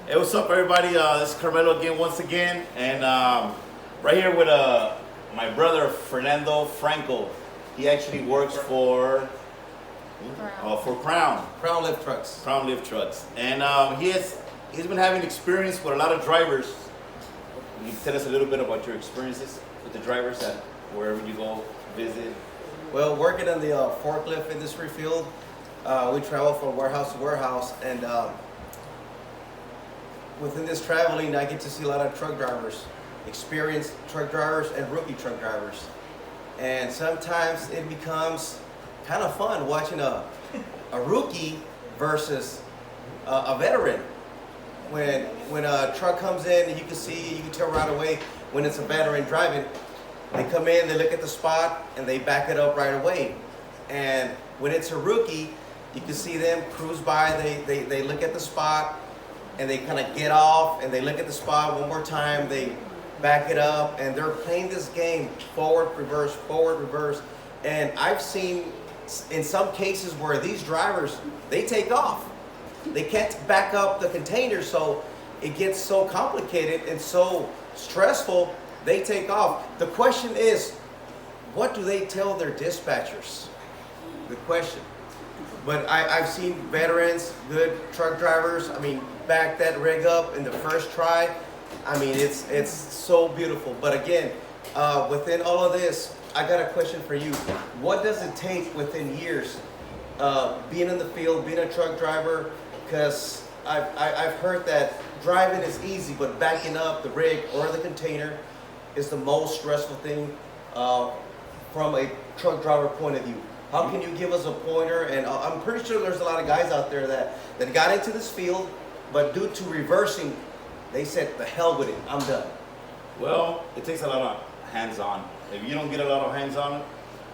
Hey, what's up, everybody? This is Carmelo again, once again, and right here with my brother Fernando Franco. He actually works for Crown Crown Lift Trucks. Crown Lift Trucks, and he's been having experience with a lot of drivers. Can you tell us a little bit about your experiences with the drivers at wherever you go visit? Well, working in the forklift industry field, we travel from warehouse to warehouse, and within this traveling, I get to see a lot of truck drivers, experienced truck drivers and rookie truck drivers. And sometimes it becomes kind of fun watching a rookie versus a veteran. When a truck comes in, you can tell right away when it's a veteran driving. They come in, they look at the spot, and they back it up right away. And when it's a rookie, you can see them cruise by, they look at the spot, and they kind of get off, and they look at the spot one more time, they back it up, and they're playing this game forward, reverse. And I've seen in some cases where these drivers, they take off. They can't back up the container, so it gets so complicated and so stressful, they take off. The question is, what do they tell their dispatchers? Good question. But I've seen veterans, good truck drivers, back that rig up in the first try. It's so beautiful. But again, within all of this, I got a question for you. What does it take within years, being in the field, being a truck driver? Because I've heard that driving is easy, but backing up the rig or the container is the most stressful thing from a truck driver point of view. How can you give us a pointer? And I'm pretty sure there's a lot of guys out there that got into this field, but due to reversing, they said, the hell with it, I'm done. Well, it takes a lot of hands-on. If you don't get a lot of hands-on,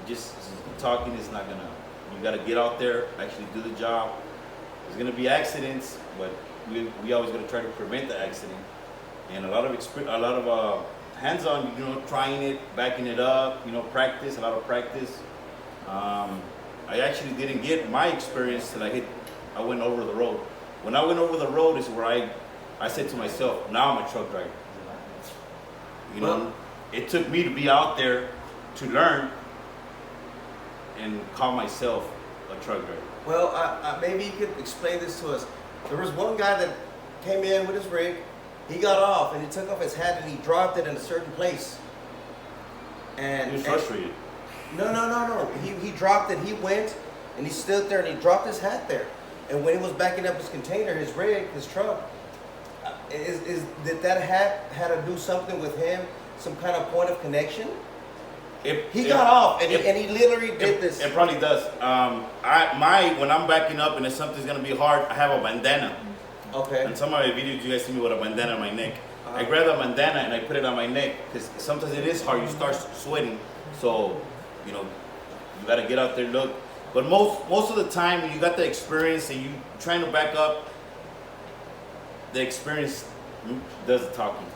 just talking is not gonna. You gotta get out there, actually do the job. There's gonna be accidents, but we always gotta try to prevent the accident. And a lot of hands-on, trying it, backing it up, practice, a lot of practice. I actually didn't get my experience till I went over the road. When I went over the road is where I said to myself, now I'm a truck driver. It took me to be out there to learn and call myself a truck driver. Well, maybe you could explain this to us. There was one guy that came in with his rig, he got off and he took off his hat and he dropped it in a certain place. And he was frustrated. No. He dropped it. He went and he stood there and he dropped his hat there. And when he was backing up his container, his rig, his truck, did that hat had to do something with him? Some kind of point of connection? He got off and he literally did this. It probably does. When I'm backing up and if something's gonna be hard, I have a bandana. Okay. And some of my videos, you guys see me with a bandana on my neck. I grab the bandana and I put it on my neck because sometimes it is hard. You start sweating, so you gotta get out there, look. But most of the time, when you got the experience and you trying to back up, the experience does the talking.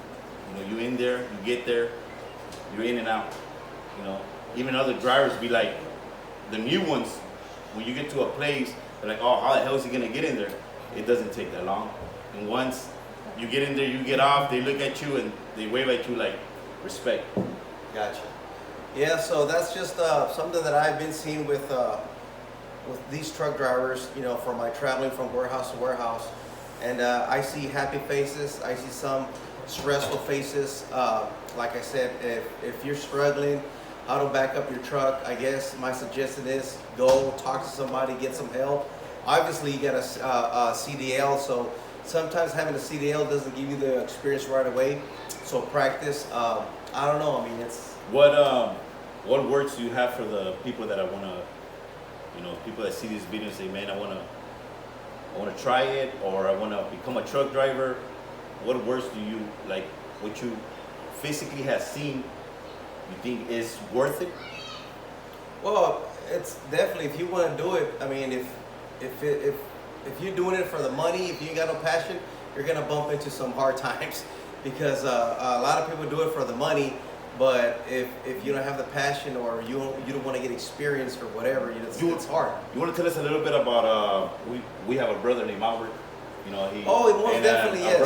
You in there, you get there, you're in and out. Even other drivers be like, the new ones, when you get to a place, they're like, oh, how the hell is he gonna get in there? It doesn't take that long. And once you get in there, you get off, they look at you and they wave at you like respect. Gotcha. Yeah, so that's just something that I've been seeing with these truck drivers, for my traveling from warehouse to warehouse. And I see happy faces, I see some stressful faces. Like I said, if you're struggling how to back up your truck, I guess my suggestion is go talk to somebody, get some help. Obviously, you get a CDL, so sometimes having a CDL doesn't give you the experience right away. So practice. I don't know. It's what words do you have for the people that I wanna, people that see these videos and say, man, I wanna try it, or I wanna become a truck driver. What words do you like? What you physically have seen, you think is worth it? Well, it's definitely, if you want to do it. If you're doing it for the money, if you ain't got no passion, you're gonna bump into some hard times because a lot of people do it for the money. But if you don't have the passion or you don't want to get experience or whatever, it's hard. You want to tell us a little bit about we have a brother named Albert. Most definitely, yes.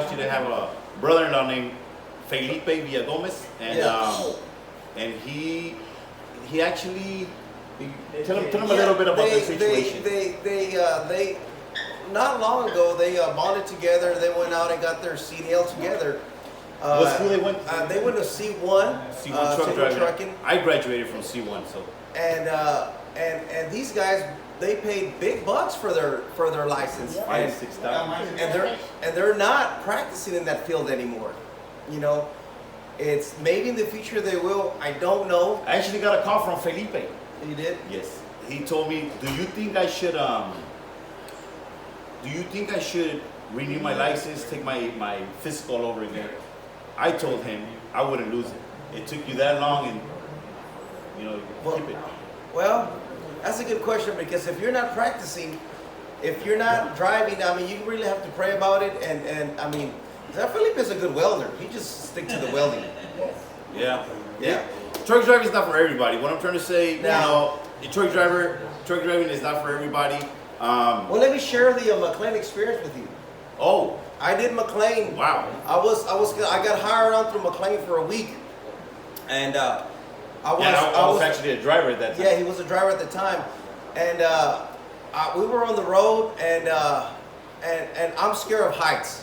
actually have a brother-in-law named Felipe Villagomez, and and he actually tell him a little bit about the situation. They not long ago they bonded together. They went out and got their CDL together. What school they went? They went to C1. C1 truck driving. Trucking. I graduated from C1, so. And these guys, they paid big bucks for their license. $5,000-$6,000. And they're not practicing in that field anymore. You know, it's maybe in the future they will. I don't know. I actually got a call from Felipe. You did? Yes. He told me, "Do you think I should renew my license, take my physical over again?" I told him I wouldn't lose it. It took you that long, and keep it. Well, that's a good question, because if you're not practicing, if you're not driving, I mean, you really have to pray about it. And I mean, Felipe is a good welder. He just stick to the welding. Yeah. Truck driving is not for everybody. What I'm trying to say, truck driving is not for everybody. Well, let me share the McLean experience with you. Oh, I did McLean. wow. I got hired on through McLean for a week, and I was actually a driver at that time. Yeah, he was a driver at the time, and we were on the road, and I'm scared of heights.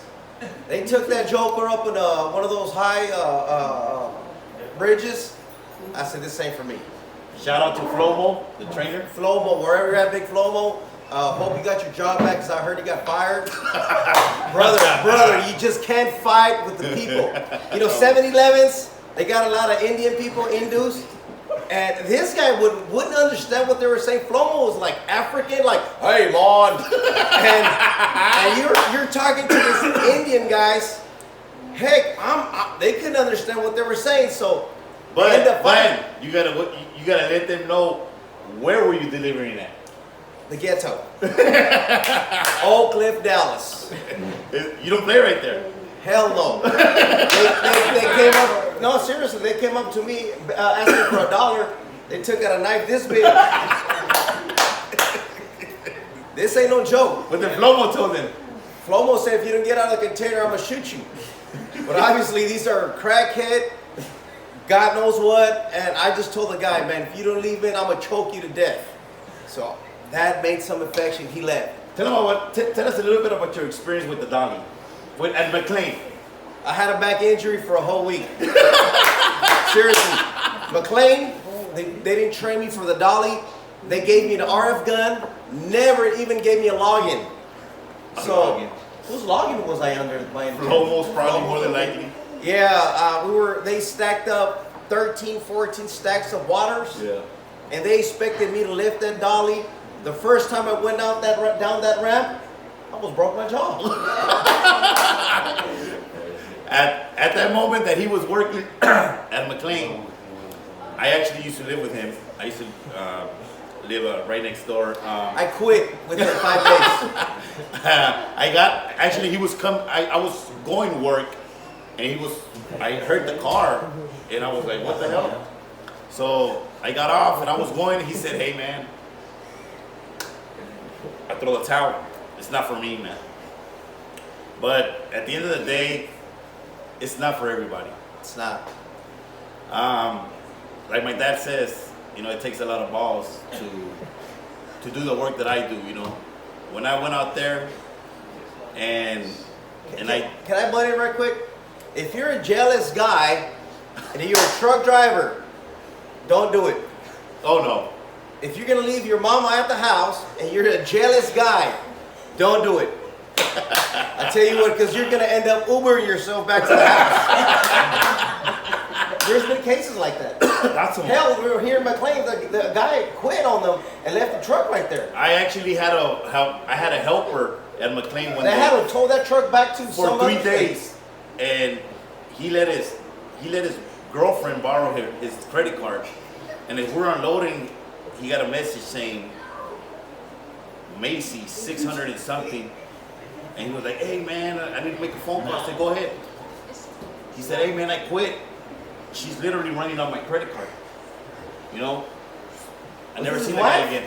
They took that joker up in one of those high bridges. I said, this ain't for me. Shout out to Flomo, the trainer. Flomo, wherever you're at, Big Flomo. Hope you got your job back, because I heard you got fired. brother, you just can't fight with the people. 7-Elevens, they got a lot of Indian people, Hindus. And this guy wouldn't understand what they were saying. Flomo was like African, like, hey, man. and you're talking to these Indian guys. Heck, they couldn't understand what they were saying. So, but you gotta let them know, where were you delivering at? The ghetto. Oak Cliff, Dallas. You don't play right there. Hell no. they came up. No, seriously, they came up to me asking for $1. They took out a knife this big. This ain't no joke. But then Flomo told them. Flomo said, if you don't get out of the container, I'm gonna shoot you. But obviously, these are crackhead, God knows what. And I just told the guy, man, if you don't leave in, I'm gonna choke you to death. So that made some affection. He left. Tell us a little bit about your experience with the dolly, at McLean. I had a back injury for a whole week. Seriously, McLean, they didn't train me for the dolly. They gave me the RF gun. Never even gave me a login. So, whose login was I under playing? Almost probably more than likely. Yeah, they stacked up 13, 14 stacks of waters. Yeah. And they expected me to lift that dolly. The first time I went down that ramp, I almost broke my jaw. At that moment that he was working at McLean, I actually used to live with him. I used to live right next door. I quit within 5 days. He was I was going to work, and I heard the car, and I was like, what the hell? So I got off, and I was going, and he said, hey man, I throw the towel. It's not for me, man. But at the end of the day, it's not for everybody. It's not. Like my dad says, it takes a lot of balls to do the work that I do. When I went out there, can I butt in right quick? If you're a jealous guy and you're a truck driver, don't do it. Oh no. If you're gonna leave your mama at the house and you're a jealous guy, don't do it. I tell you what, because you're gonna end up Ubering yourself back to the house. There's been cases like that. Hell, we were here in McLean. The guy quit on them and left the truck right there. I actually had a helper at McLean when they had to tow that truck back to for 3 days, and he let his girlfriend borrow his credit card, and as we're unloading, he got a message saying Macy's 600 and something, and he was like, hey man, I need to make a phone call. I said, go ahead. He said, hey man, I quit. She's literally running on my credit card. I never seen that guy again.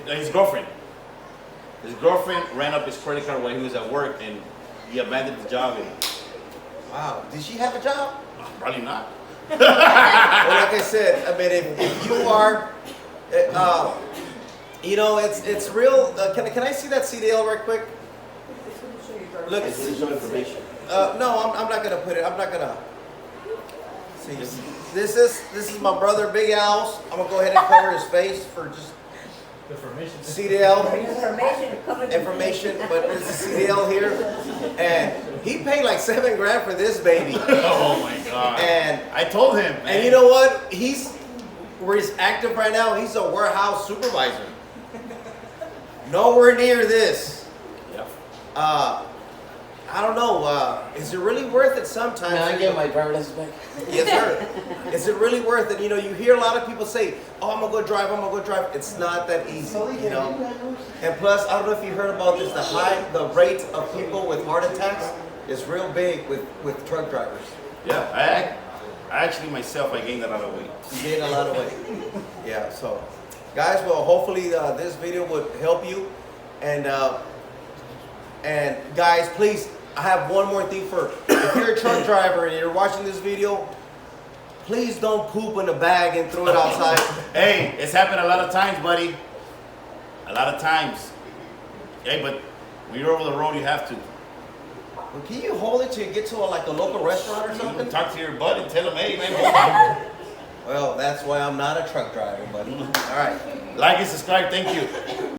His girlfriend. His girlfriend ran up his credit card while he was at work, and he abandoned the job. And Wow. Did she have a job? Probably not. Well, like I said, I mean, if you are, you know, it's real. Can I see that CDL right quick? Look, There's no information. no, I'm not gonna put it. I'm not gonna. See, this is my brother Big Al's. I'm gonna go ahead and cover his face for just CDL information, but there's a CDL here, and he paid like $7 grand for this baby. Oh my God. And I told him, man. And you know what? Where he's active right now, he's a warehouse supervisor. Nowhere near this. Yeah. I don't know. Is it really worth it sometimes? Can I get my driver's license back? Yes, sir. Is it really worth it? You know, you hear a lot of people say, "Oh, I'm gonna go drive. I'm gonna go drive." It's not that easy, you know. And plus, I don't know if you heard about this. The rate of people with heart attacks is real big with truck drivers. Yeah. I actually myself, I gained a lot of weight. You gain a lot of weight. Yeah. So, guys, well, hopefully this video would help you. And guys, please, I have one more thing for if you're a truck driver and you're watching this video, please don't poop in a bag and throw it outside. Hey, it's happened a lot of times, buddy. A lot of times. Hey, but when you're over the road, you have to. Well, can you hold it till you get to like a local restaurant or You something? can talk to your bud and tell him, hey, man, hold on. Well, that's why I'm not a truck driver, buddy. All right. Like and subscribe. Thank you.